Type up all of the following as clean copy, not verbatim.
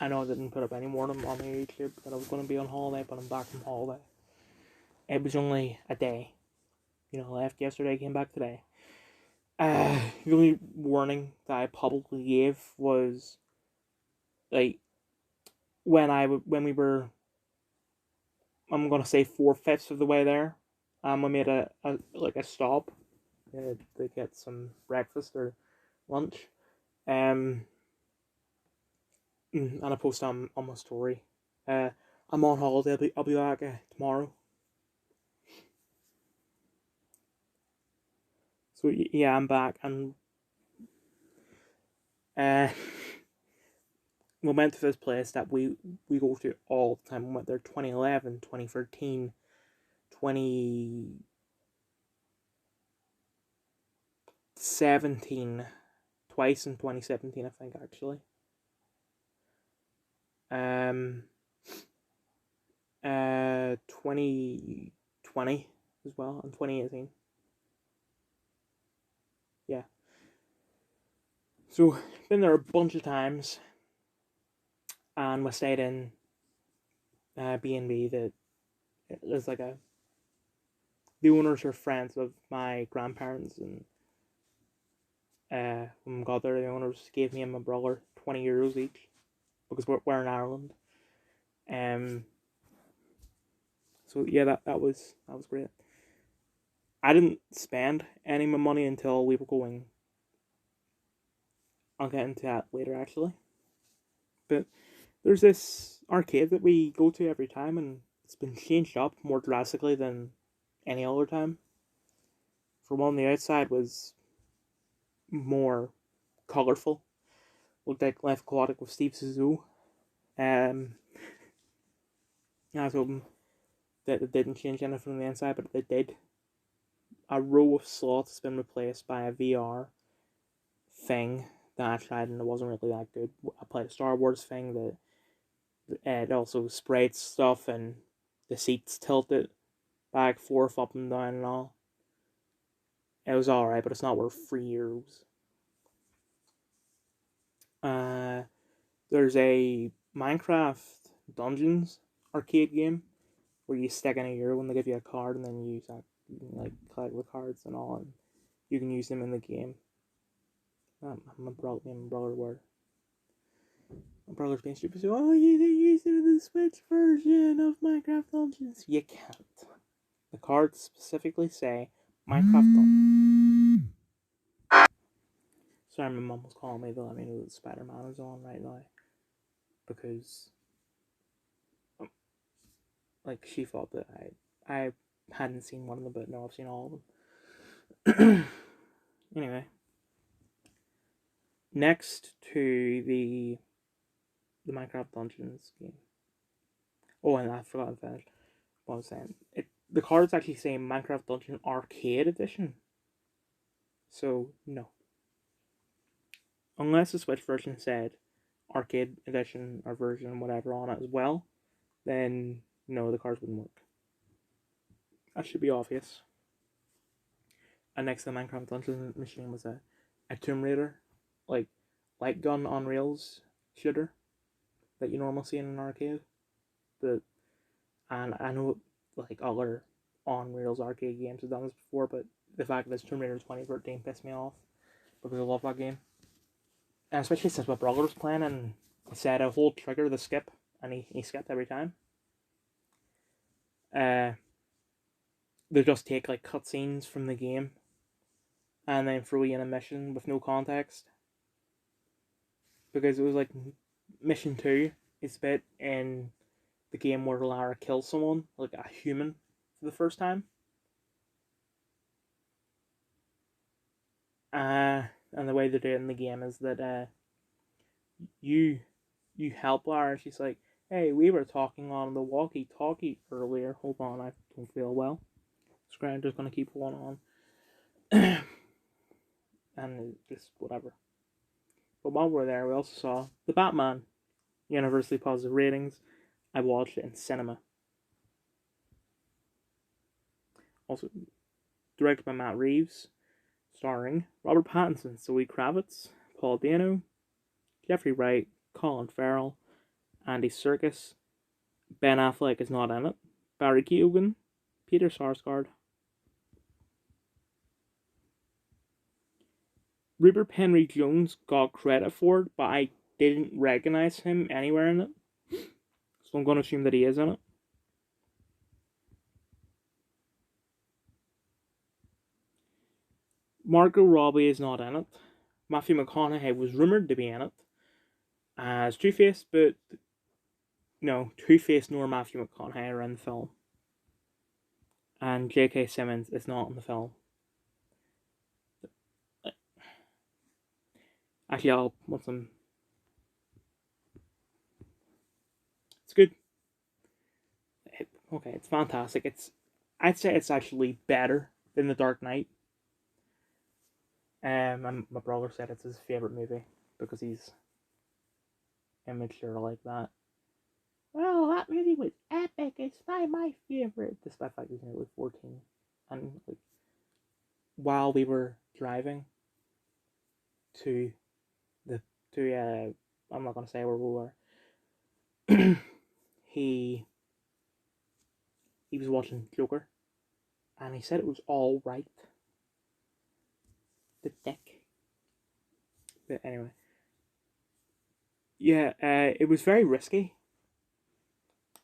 I know I didn't put up any more on my YouTube that I was going to be on holiday, but I'm back from holiday. It was only a day. You know, I left yesterday, came back today. The only warning that I publicly gave was, like, when we were, I'm going to say 4/5 of the way there, we made a stop to get some breakfast or lunch. And I post on my story. I'm on holiday. I'll be back tomorrow. So yeah, I'm back, and uh, we went to this place that we go to all the time. We went there 2011, 2013, 2017, twice in 2017, I think, actually. 2020 as well, and 2018. Yeah. So, been there a bunch of times, and we stayed in B&B that is like the owners are friends of my grandparents, and when we got there, the owners gave me and my brother €20 each because we're in Ireland. So yeah, that was great. I didn't spend any of my money until we were going. I'll get into that later, actually. But there's this arcade that we go to every time, and it's been changed up more drastically than any other time. For one, the outside was more colourful. Looked like Life Aquatic with Steve Zissou. I was hoping that it didn't change anything from the inside, but it did. A row of slots has been replaced by a VR thing that I tried, and it wasn't really that good. I played a Star Wars thing that it also sprayed stuff, and the seats tilted back, forth, up and down, and all. It was alright, but it's not worth €3. There's a Minecraft Dungeons arcade game where you stick in €1 and they give you a card, and then you use that, you can, like, collect the cards and all, and you can use them in the game. My brother were. My brother's being stupid, so, oh, you can use it in the Switch version of Minecraft Dungeons. You can't. The cards specifically say Minecraft Dungeons. Sorry, my mom was calling me to let me know that Spider-Man is on right now. Because, like, she thought that I hadn't seen one of them, but no, I've seen all of them. Anyway. Next to the Minecraft Dungeons game. Oh, and I forgot to finish what I was saying. The cards actually say Minecraft Dungeon Arcade Edition. So, no. Unless the Switch version said Arcade Edition or version, whatever, on it as well, then no, the cards wouldn't work. That should be obvious. And next to the Minecraft Dungeon machine was a Tomb Raider, like, light gun on rails shooter that you normally see in an arcade. And I know, like, other on rails arcade games have done this before, but the fact that it's Tomb Raider 2013 pissed me off because I love that game. And especially since my brother was playing and he said a hold trigger the skip, and he skipped every time. They just take, like, cutscenes from the game and then throw you in a mission with no context. Because it was like mission 2 is a bit in the game where Lara kills someone, like a human, for the first time. And the way they do it in the game is that you help Lara. She's like, hey, we were talking on the walkie-talkie earlier. Hold on, I don't feel well. Scrounger's gonna keep going on. And just whatever. But while we're there, we also saw The Batman. Universally positive ratings. I watched it in cinema. Also directed by Matt Reeves, starring Robert Pattinson, Zoe Kravitz, Paul Dano, Jeffrey Wright, Colin Farrell, Andy Serkis. Ben Affleck is not in it. Barry Keoghan. Peter Sarsgaard. Rupert Henry Jones got credit for it, but I didn't recognize him anywhere in it. So I'm going to assume that he is in it. Margot Robbie is not in it. Matthew McConaughey was rumoured to be in it as Two-Face, but no, Two-Face nor Matthew McConaughey are in the film. And J.K. Simmons is not in the film. Actually, I'll want some. It's good. Okay, it's fantastic. I'd say it's actually better than The Dark Knight. My brother said it's his favourite movie because he's immature like that. Well, that movie was epic. It's not my favourite, despite the fact he's nearly 14. And like, while we were driving to I'm not gonna say where we were. he was watching Joker, and he said it was all right. The dick. But anyway, yeah, it was very risky.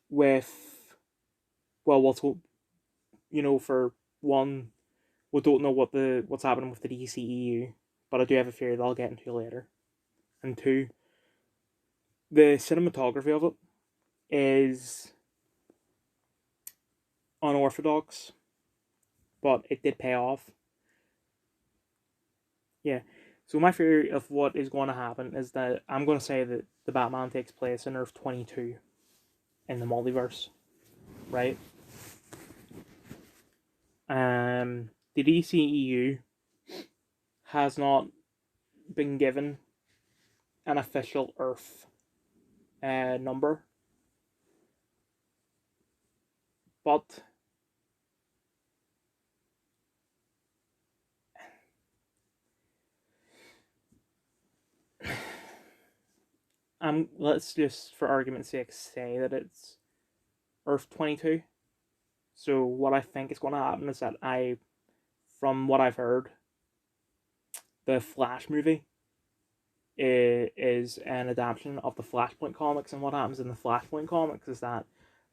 With for one, we don't know what's happening with the DCEU, but I do have a theory that I'll get into later. And two, the cinematography of it is unorthodox, but it did pay off. Yeah. So my theory of what is going to happen is that I'm going to say that the Batman takes place in Earth 22 in the multiverse, right? The DCEU has not been given an official Earth number, but let's just, for argument's sake, say that it's Earth 22. So what I think is going to happen is that from what I've heard, the Flash movie is an adaptation of the Flashpoint comics, and what happens in the Flashpoint comics is that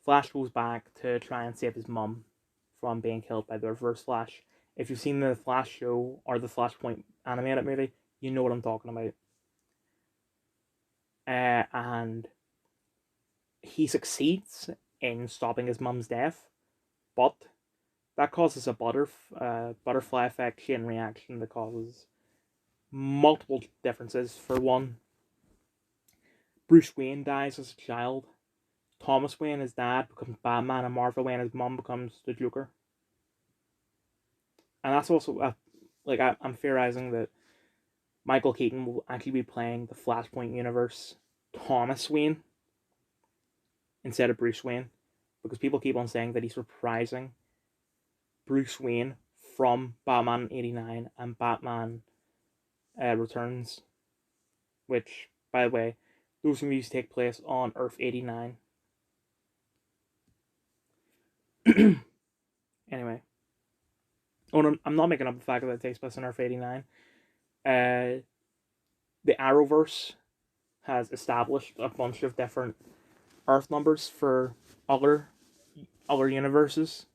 Flash goes back to try and save his mum from being killed by the Reverse Flash. If you've seen the Flash show or the Flashpoint animated movie, you know what I'm talking about. And he succeeds in stopping his mum's death, but that causes a butterfly effect chain reaction that causes multiple differences. For one, Bruce Wayne dies as a child. Thomas Wayne, his dad, becomes Batman, and Martha Wayne, his mum, becomes the Joker. And that's also I'm theorizing that Michael Keaton will actually be playing the Flashpoint universe Thomas Wayne instead of Bruce Wayne, because people keep on saying that he's reprising Bruce Wayne from Batman 89 and Batman Returns, which, by the way, those movies take place on Earth 89. Anyway. Oh, no, I'm not making up the fact that it takes place on Earth 89. The Arrowverse has established a bunch of different Earth numbers for other universes,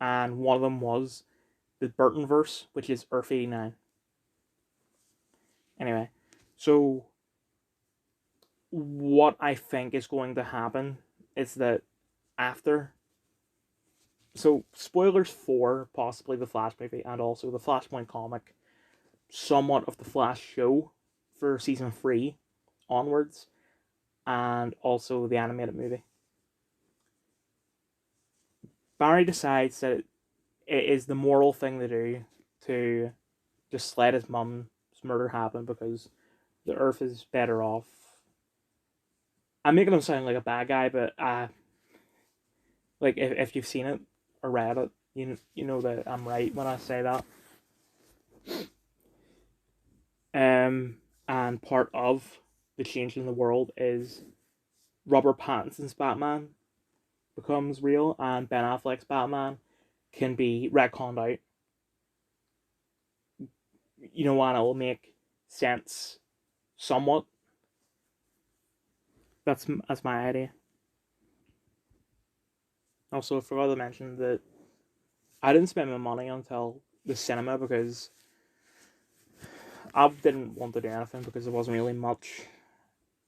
and one of them was the Burtonverse, which is Earth 89. Anyway, so what I think is going to happen is that after... So, spoilers for possibly the Flash movie and also the Flashpoint comic, somewhat of the Flash show for season 3 onwards, and also the animated movie. Barry decides that it is the moral thing to do to just let his mum's murder happen because the Earth is better off. I'm making him sound like a bad guy, but if you've seen it or read it, you know that I'm right when I say that. And part of the change in the world is Robert Pattinson's Batman becomes real and Ben Affleck's Batman can be retconned out. You know what? It will make sense somewhat. That's my idea. Also, I forgot to mention that I didn't spend my money until the cinema because I didn't want to do anything because there wasn't really much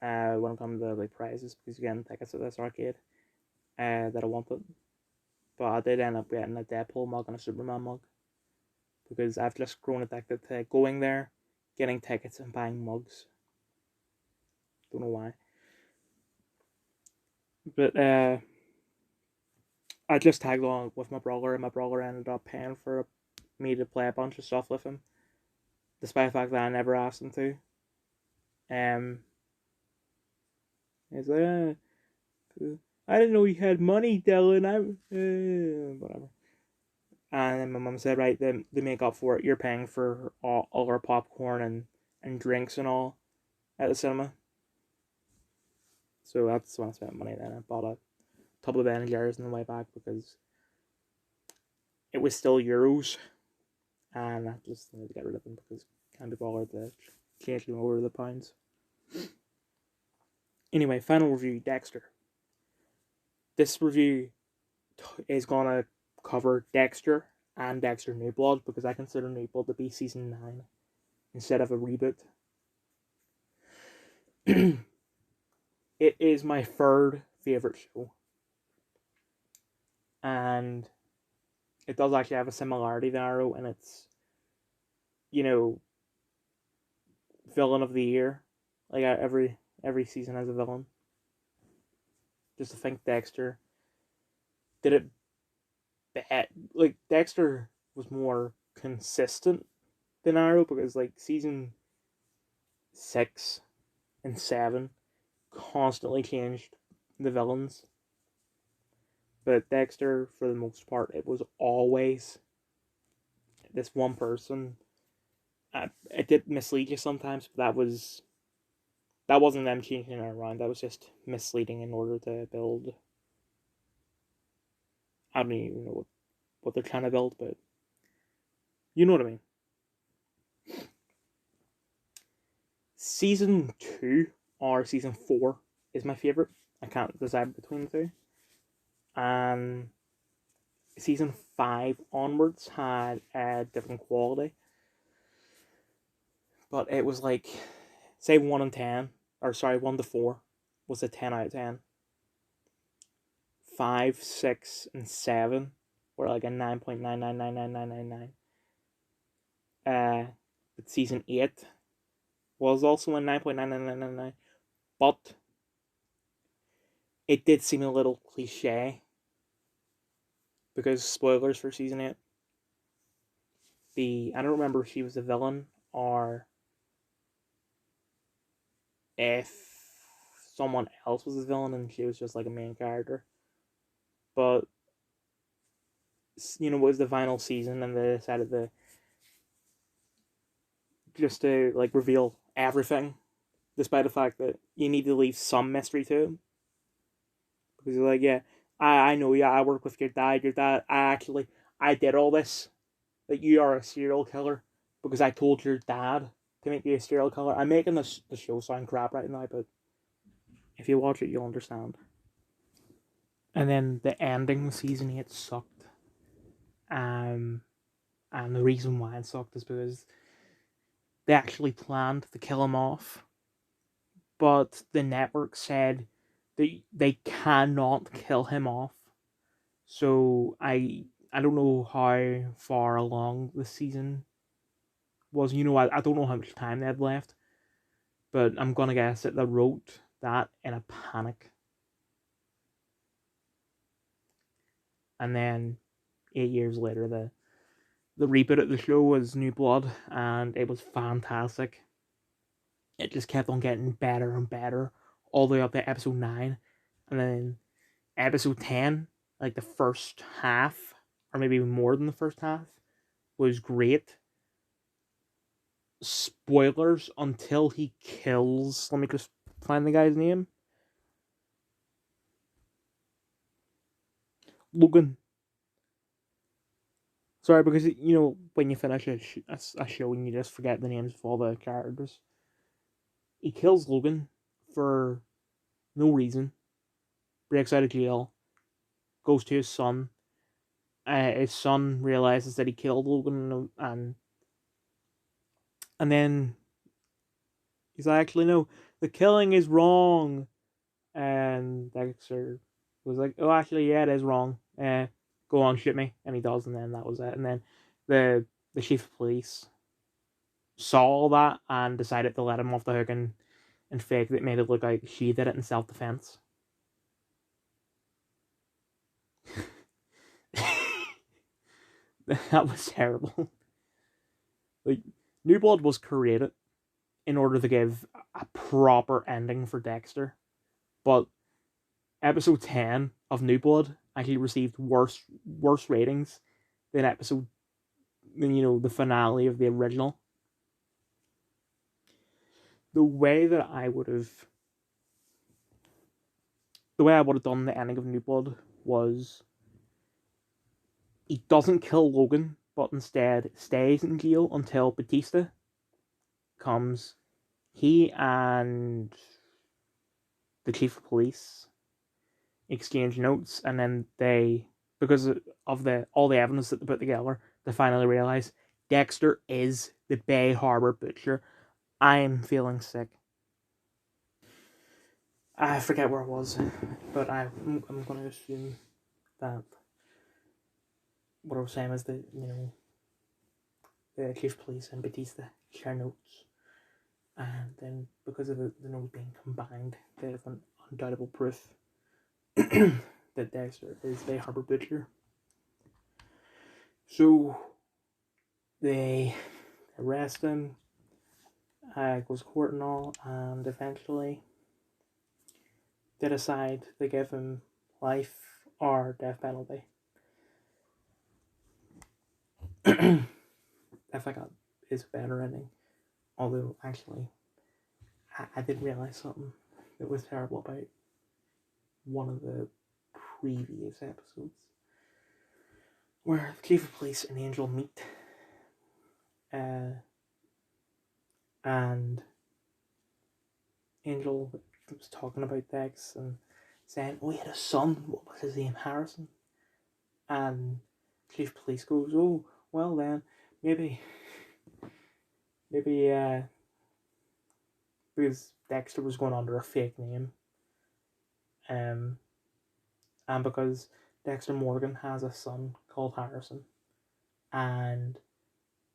when it comes to like prizes because you're getting tickets at this arcade that I wanted. But I did end up getting a Deadpool mug and a Superman mug because I've just grown addicted to going there, getting tickets and buying mugs. Don't know why. But I just tagged along with my brother, and my brother ended up paying for me to play a bunch of stuff with him, despite the fact that I never asked him to. Um, he's like, I didn't know you had money, Dylan. Whatever. And then my mum said, right, then they make up for it. You're paying for all our popcorn and drinks and all at the cinema. So that's when I spent money then. I bought a couple of Ben and Jerry's on the way back because it was still euros. And I just wanted to get rid of them because I can't be bothered to change them over to the pounds. Anyway, final review, Dexter. This review is going to cover Dexter and Dexter New Blood because I consider New Blood to be season 9 instead of a reboot. It is my third favourite show. And it does actually have a similarity to Arrow, and it's, villain of the year. Like every season has a villain. Just to think Dexter did it bad. Like Dexter was more consistent than Arrow because like season 6 and 7 constantly changed the villains. But Dexter, for the most part, it was always this one person. It did mislead you sometimes, but that wasn't them changing it around. That was just misleading in order to build. I don't even know what they're trying to build, but you know what I mean. Season 2 or season 4 is my favorite. I can't decide between the two. And season 5 onwards had a different quality. But it was like, say 1 and 10, or sorry, 1 to 4 was a 10 out of 10. 5, 6, and 7 were like a 9.999999. But season 8 was also a 9.99999. But it did seem a little cliche. Because spoilers for season 8. I don't remember if she was the villain or if someone else was the villain and she was just like a main character. But it was the final season and they decided to just to like reveal everything, despite the fact that you need to leave some mystery to it. Because you're like, yeah, I know, yeah, I work with your dad. Your dad, I did all this. That you are a serial killer because I told your dad to make you a serial killer. I'm making the show sound crap right now, but if you watch it, you'll understand. And then the ending of season 8 sucked. And the reason why it sucked is because they actually planned to kill him off, but the network said they cannot kill him off. So I don't know how far along the season was. I don't know how much time they had left, but I'm gonna guess that they wrote that in a panic. And then 8 years later, the reboot of the show was New Blood, and it was fantastic. It just kept on getting better and better, all the way up to episode 9, and then episode 10, like the first half, or maybe even more than the first half, was great. Spoilers until he kills. Let me just find the guy's name. Logan. Sorry, because when you finish a show and you just forget the names of all the characters. He kills Logan for no reason. Breaks out of jail. Goes to his son. His son realizes that he killed Logan, and then he's like, actually no, the killing is wrong. And Dexter was like, oh, actually, yeah, it is wrong. Go on, shoot me, and he does, and then that was it. And then the chief of police saw all that and decided to let him off the hook and fake that, made it look like she did it in self defense. That was terrible. Like, New Blood was created in order to give a proper ending for Dexter, but episode 10 of New Blood actually received worse ratings than the finale of the original. The way that I would have done the ending of New Blood was he doesn't kill Logan, but instead stays in jail until Batista comes. He and the chief of police exchange notes, and then because of all the evidence that they put together, they finally realize Dexter is the Bay Harbor Butcher. I'm feeling sick. I forget where it was, but I'm going to assume that what I was saying is that the chief of police and Batista share notes, and then because of the notes being combined, they have an undoubtable proof that Dexter is Bay Harbor Butcher. So they arrest him, goes to court and all, and eventually they decide to give him life or death penalty. I forgot is a better ending. Although, actually, I did realize something that was terrible about one of the previous episodes, where the chief of police and Angel meet, and Angel was talking about Dex and saying, "Oh, he had a son. What was his name? Harrison." And chief of police goes, "Oh, well then, maybe, because Dexter was going under a fake name, and because Dexter Morgan has a son called Harrison, and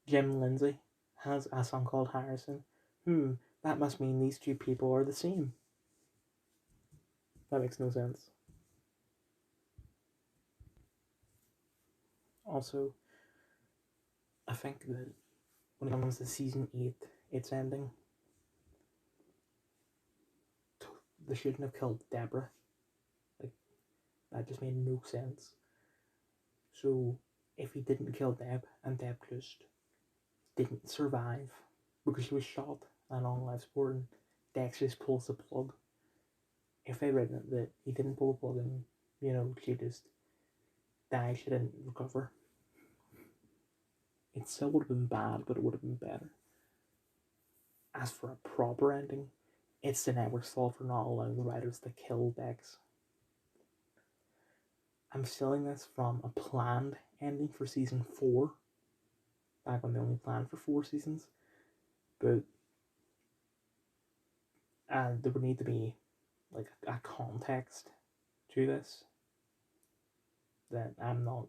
Jim Lindsay has a son called Harrison. That must mean these two people are the same." That makes no sense. Also, I think that when it comes to season 8, its ending, they shouldn't have killed Deborah. Like, that just made no sense. So, if he didn't kill Deb, and Deb just didn't survive because she was shot and on life support, and Dex just pulls the plug. If they read that he didn't pull the plug and, she just died, she didn't recover, it still would have been bad, but it would have been better. As for a proper ending, it's the network's fault for not allowing the writers to kill Dex. I'm stealing this from a planned ending for season 4, back when they only planned for 4 seasons, but there would need to be like a context to this that I'm not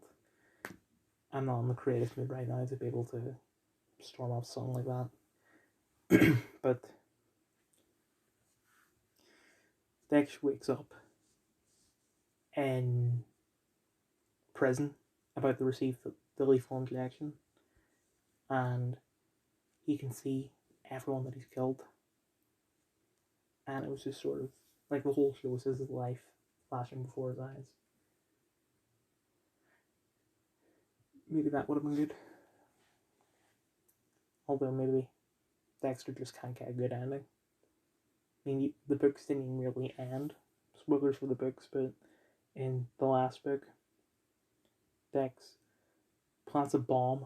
in the creative mood right now to be able to storm off something like that. But Dex wakes up in prison about to receive the lethal injection, and he can see everyone that he's killed, and it was just sort of like the whole show was his life flashing before his eyes. Maybe that would have been good. Although maybe Dexter just can't get a good ending. I mean, the books didn't even really end. Spoilers for the books, but in the last book, Dex plants a bomb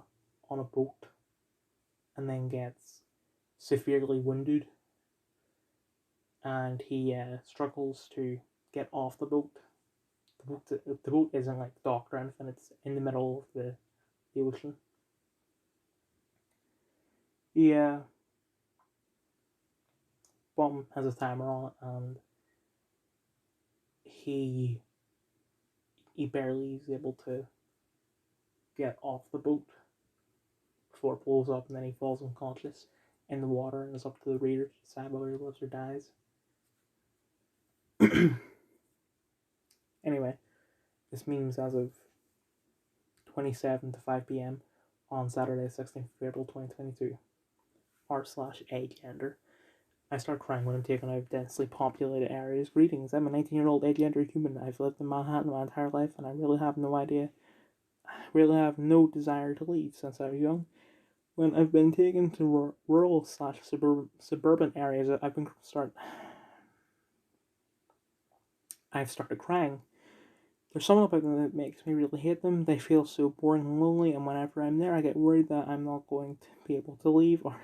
on a boat and then gets severely wounded, and he struggles to get off the boat. The boat isn't like docked or anything; it's in the middle of the ocean. The bomb has a timer on it, and he barely is able to get off the boat before it blows up, and then he falls unconscious in the water, and it's up to the reader to decide whether he lives or dies. Anyway, this means as of 27 to 5 p.m. on Saturday, 16th of April 2022, r/agender. I start crying when I'm taken out of densely populated areas. Greetings, I'm a 19-year-old agender human. I've lived in Manhattan my entire life, and I really have no desire to leave since I was young. When I've been taken to rural/suburban areas, I've started crying. There's something about them that makes me really hate them. They feel so boring and lonely, and whenever I'm there, I get worried that I'm not going to be able to leave, or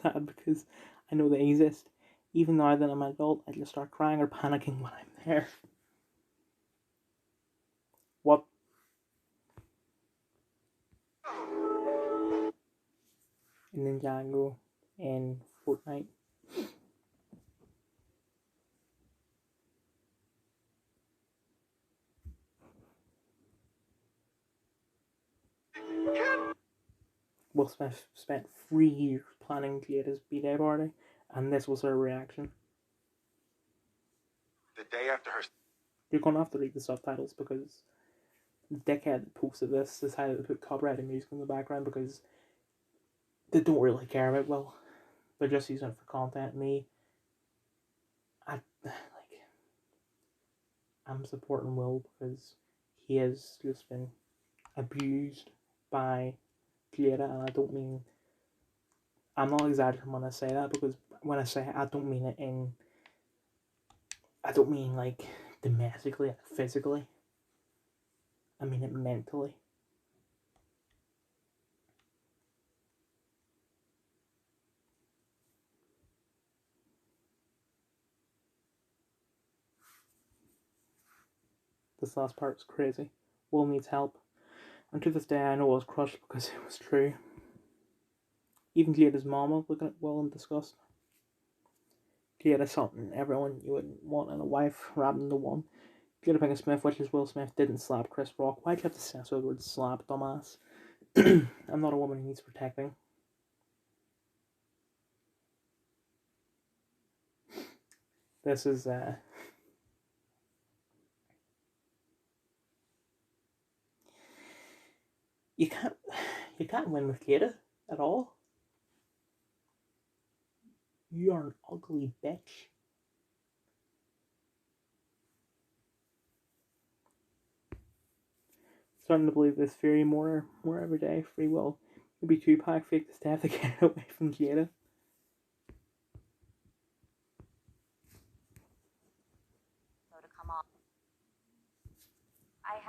sad because I know they exist. Even now that I'm an adult, I just start crying or panicking when I'm there. What? Ninjago in Fortnite. Will Smith spent 3 years planning Jada's B-Day party, and this was her reaction. The day after her... You're going to have to read the subtitles because the dickhead that posted this decided to put copyrighted music in the background because they don't really care about Will. They're just using it for content. I'm supporting Will because he has just been abused by Jada, and I'm not exaggerating when I say that, because when I say it, I don't mean like domestically, physically. I mean it mentally. This last part's crazy. Will needs help, and to this day I know I was crushed because it was true. Even Jada's mama looking at Will in disgust. Jada something everyone you wouldn't want in a wife, wrapped into one. Jada Pinkett Smith wishes Will Smith didn't slap Chris Rock. Why'd you have to censor the word slap, dumbass? I'm not a woman who needs protecting. This is you can't win with Jada at all. You are an ugly bitch. Starting to believe this theory more every day. Free will. Maybe Tupac faked his death to get away from Jada.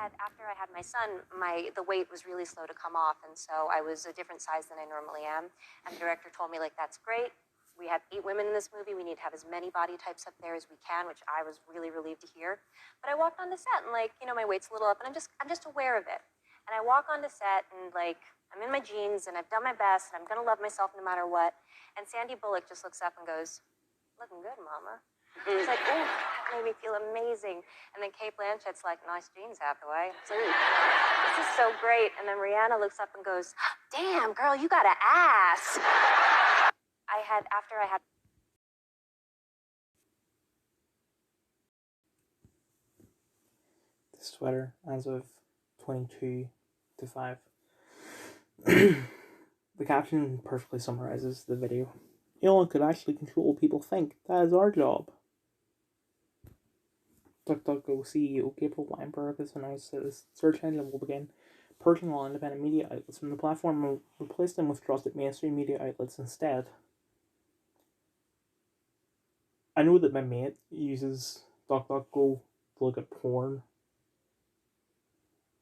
After I had my son, the weight was really slow to come off, and so I was a different size than I normally am. And the director told me, like, that's great. We have 8 women in this movie. We need to have as many body types up there as we can, which I was really relieved to hear. But I walked onto set, and my weight's a little up, and I'm just aware of it. And I walk onto set, and I'm in my jeans, and I've done my best, and I'm gonna love myself no matter what. And Sandy Bullock just looks up and goes, "Looking good, Mama." It's like, oh, that made me feel amazing. And then Kate Blanchett's like, "Nice jeans, Hathaway." It's like, this is so great. And then Rihanna looks up and goes, "Damn, girl, you got an ass." After I had. This sweater, as of 22 to 5. The caption perfectly summarizes the video. Elon could actually control what people think. That is our job. DuckDuckGo CEO Gabriel Weinberg has announced that the search engine will begin purging all independent media outlets from the platform and replace them with trusted mainstream media outlets instead. I know that my mate uses DuckDuckGo to look at porn.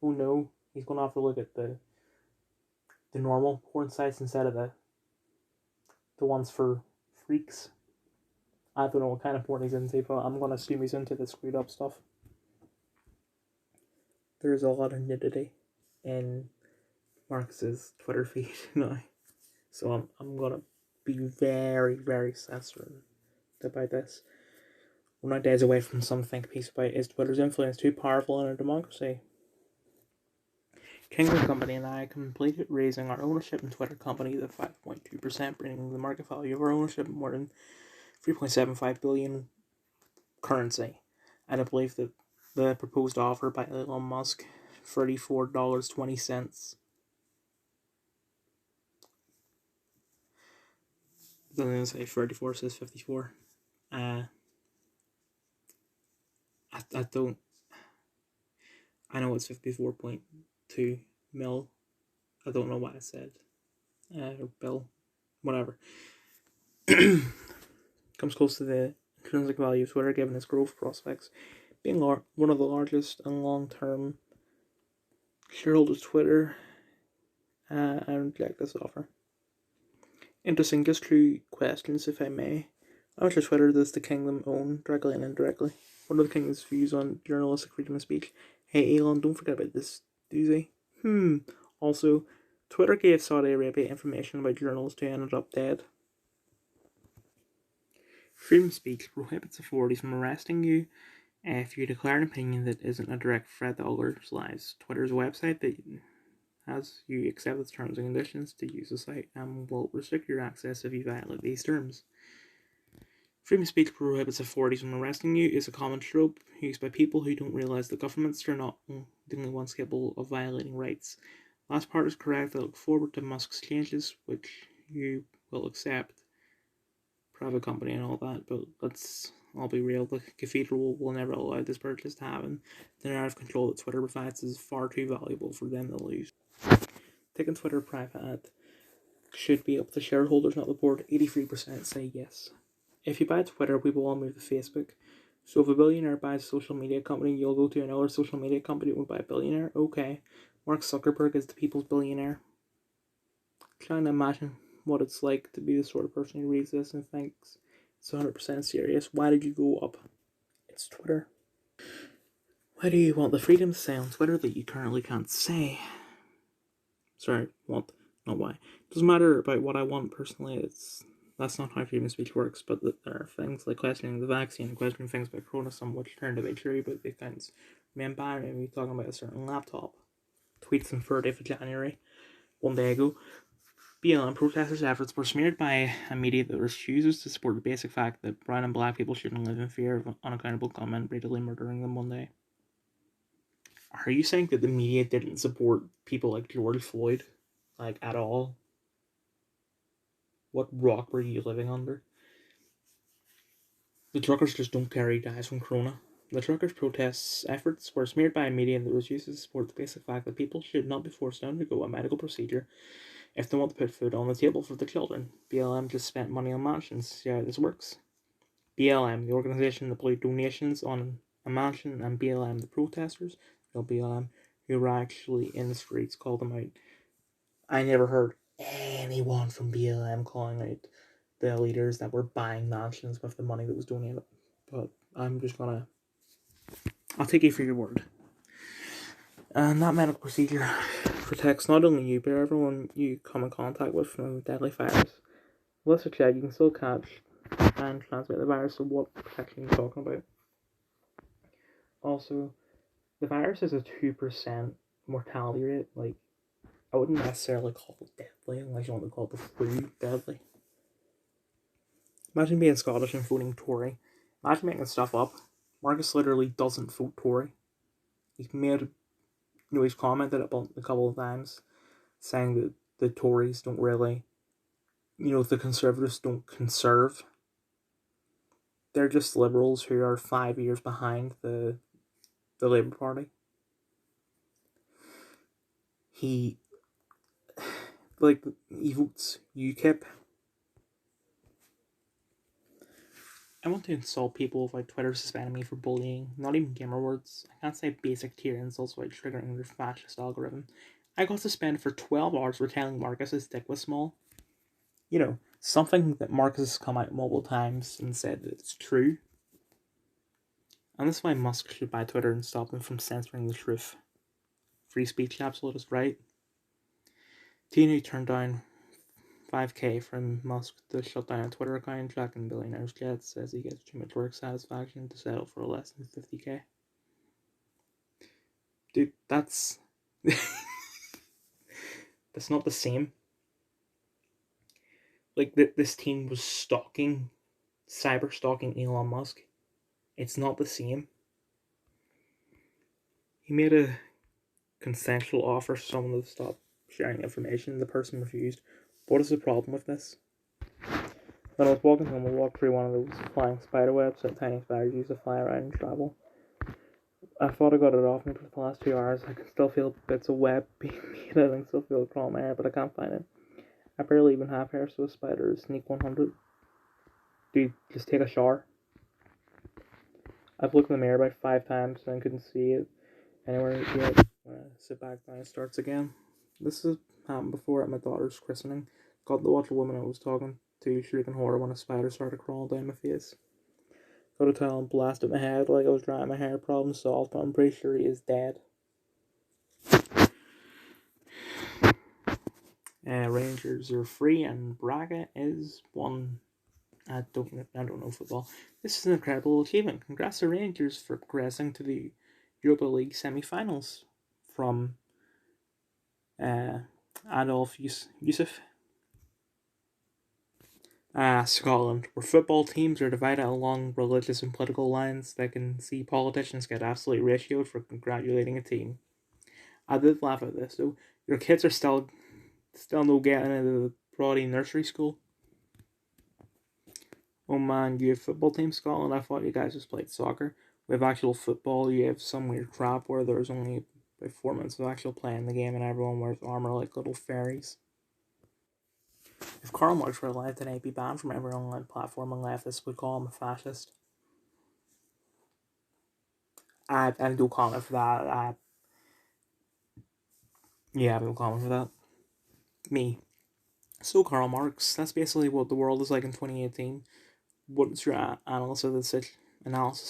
Oh no, He's going to have to look at the normal porn sites instead of the ones for freaks. I don't know what kind of porn he's into, but I'm going to assume he's into the screwed up stuff. There's a lot of nudity in Marcus's Twitter feed now. So I'm going to be very, very sensitive about this. We're not days away from some think piece about is Twitter's influence too powerful in a democracy? Kingdom Company and I completed raising our ownership in Twitter Company to 5.2%, bringing the market value of our ownership more than 3.75 billion currency. And I believe that the proposed offer by Elon Musk, $34.20. It doesn't say 34, it says 54. I don't. I know it's 54.2 mil. I don't know what I said. Or bill. Whatever. Comes close to the intrinsic value of Twitter given its growth prospects. Being one of the largest and long-term shareholders of Twitter, I reject this offer. Interesting, just two questions, if I may. How much of Twitter does the kingdom own, directly and indirectly? What are the kingdom's views on journalistic freedom of speech? Hey, Elon, don't forget about this, doozy. Also, Twitter gave Saudi Arabia information about journalists who ended up dead. Freedom of speech prohibits authorities from arresting you if you declare an opinion that isn't a direct threat to others' lives. Twitter's website that has you accept its terms and conditions to use the site and will restrict your access if you violate these terms. Freedom of speech prohibits authorities from arresting you is a common trope used by people who don't realise that governments are not the only ones capable of violating rights. Last part is correct. I look forward to Musk's changes, which you will accept. Private company and all that, but let's all be real. The cathedral will never allow this purchase to happen. The narrative control that Twitter provides is far too valuable for them to lose. Taking Twitter private should be up to shareholders, not the board. 83% say yes. If you buy Twitter, we will all move to Facebook. So if a billionaire buys a social media company, you'll go to another social media company owned by a billionaire? Okay. Mark Zuckerberg is the people's billionaire. Trying to imagine what it's like to be the sort of person who reads this and thinks it's 100% serious. Why did you go up? It's Twitter. Why do you want the freedom to say on Twitter that you currently can't say? Sorry, want, not why. It doesn't matter about what I want personally. That's not how freedom of speech works, but there are things like questioning the vaccine, questioning things about Corona, some which turn to be true, but the accounts remain binary. We're talking about a certain laptop. Tweets on 30th of January, one day ago. BLM protesters' efforts were smeared by a media that refuses to support the basic fact that brown and black people shouldn't live in fear of unaccountable gunmen brutally murdering them one day. Are you saying that the media didn't support people like George Floyd, like, at all? What rock were you living under? The truckers just don't carry dies from Corona. The truckers' protests' efforts were smeared by a media that refuses to support the basic fact that people should not be forced to undergo a medical procedure if they want to put food on the table for the children. BLM just spent money on mansions. See how this works? BLM, the organisation that paid donations on a mansion, and BLM, the protesters, BLM, who were actually in the streets, called them out. I never heard anyone from BLM calling out the leaders that were buying mansions with the money that was donated. But I'm just gonna... I'll take you for your word. And that medical procedure protects not only you, but everyone you come in contact with from a deadly virus. Let's check, you can still catch and transmit the virus, so what protection are you talking about? Also, the virus is a 2% mortality rate. Like, I wouldn't necessarily call it deadly unless you want to call the flu deadly. Imagine being Scottish and voting Tory. Imagine making stuff up. Marcus literally doesn't vote Tory. He's made, he's commented about a couple of times saying that the Tories don't really, the Conservatives don't conserve. They're just liberals who are 5 years behind the Labour Party. He votes UKIP. I want to insult people without Twitter suspending me for bullying, not even gamer words. I can't say basic tier insults without triggering their fascist algorithm. I got suspended for 12 hours for telling Marcus his dick was small. You know, something that Marcus has come out multiple times and said that it's true. And that's why Musk should buy Twitter and stop them from censoring the truth. Free speech absolutist, right? Tina turned down 5k from Musk to shut down a Twitter account. Tracking billionaire's jet says he gets too much work satisfaction to settle for less than 50k. Dude, that's that's not the same. Like this team was cyber stalking Elon Musk. It's not the same. He made a consensual offer for someone to stop sharing information. The person refused. What is the problem with this? When I was walking home, I walked through one of those flying spider webs that tiny spiders use to fly around and travel. I thought I got it off me for the last 2 hours. I can still feel bits of web being made. I can still feel it crawling my hair, but I can't find it. I barely even have hair, so a spider is sneak 100. Dude, just take a shower. I've looked in the mirror about 5 times and I couldn't see it anywhere yet. When I sit back down, it starts again. This has happened before at my daughter's christening. Got to watch a woman I was talking to shrieking horror when a spider started crawling down my face. Go to town and blasted my head like I was drying my hair. Problem solved, but I'm pretty sure he is dead. Rangers are free and Braga is one. I don't know football. This is an incredible achievement. Congrats to Rangers for progressing to the Europa League semi-finals from Adolf Yusuf. Scotland, where football teams are divided along religious and political lines that can see politicians get absolutely ratioed for congratulating a team. I did laugh at this though. Your kids are still no getting into the Brody nursery school. Oh man, you have football team Scotland? I thought you guys just played soccer. We have actual football. You have some weird crap where there's only about 4 minutes of actual playing the game and everyone wears armor like little fairies. If Karl Marx were alive today, he'd be banned from every online platform and leftists would call him a fascist. I have no comment for that. I have no comment for that. Me. So Karl Marx, that's basically what the world is like in 2018. What's your analysis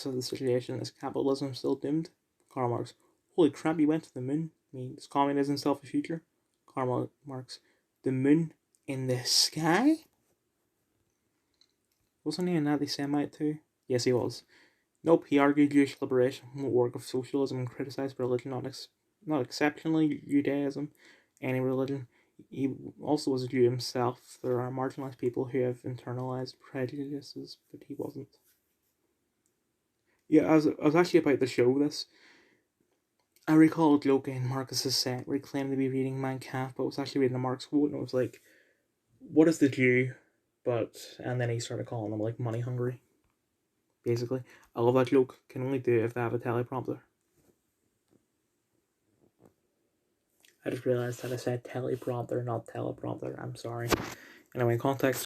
of the situation? Is capitalism still doomed? Karl Marx. Holy crap, you went to the moon. I mean, does communism still have a future? Karl Marx. The moon in the sky? Wasn't he an anti-Semite too? Yes, he was. Nope, he argued Jewish liberation from the work of socialism and criticized religion, not exceptionally Judaism, any religion. He also was a Jew himself. There are marginalized people who have internalized prejudices, but he wasn't. Yeah, I was actually about to show this. I recall a joke in Marcus's set where he claimed to be reading Mein Kampf, but was actually reading a Marx quote, and it was like, what is the Jew? And then he started calling them like money hungry. Basically, I love that joke. Can only do it if they have a teleprompter. I just realized that I said teleprompter, not teleprompter. I'm sorry. Anyway, context